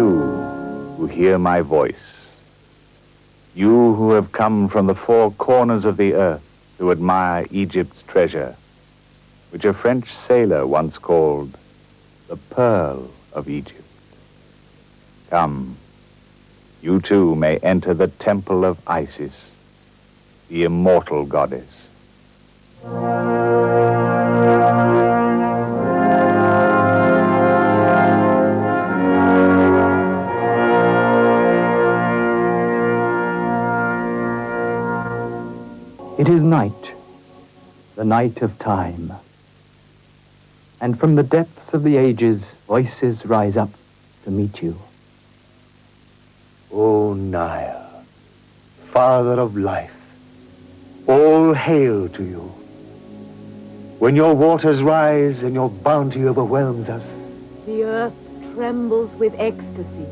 you who hear my voice, you who have come from the four corners of the earth to admire Egypt's treasure, which a French sailor once called the Pearl of Egypt. Come, you too may enter the temple of Isis, the immortal goddess. It is night, the night of time. And from the depths of the ages, voices rise up to meet you. O Nile, father of life, all hail to you. When your waters rise and your bounty overwhelms us, the earth trembles with ecstasy.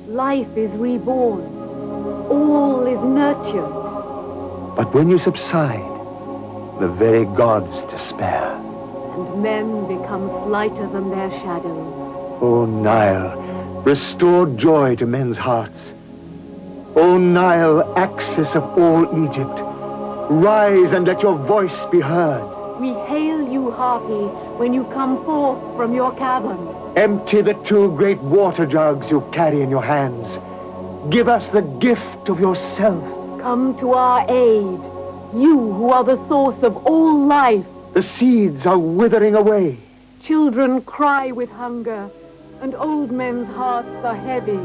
Life is reborn. All is nurtured. But when you subside, the very gods despair. And men become slighter than their shadows. O Nile, restore joy to men's hearts. O Nile, axis of all Egypt, rise and let your voice be heard. We hail you, Harpy, when you come forth from your cavern. Empty the two great water jugs you carry in your hands. Give us the gift of yourself. Come to our aid, you who are the source of all life. The seeds are withering away. Children cry with hunger, and old men's hearts are heavy.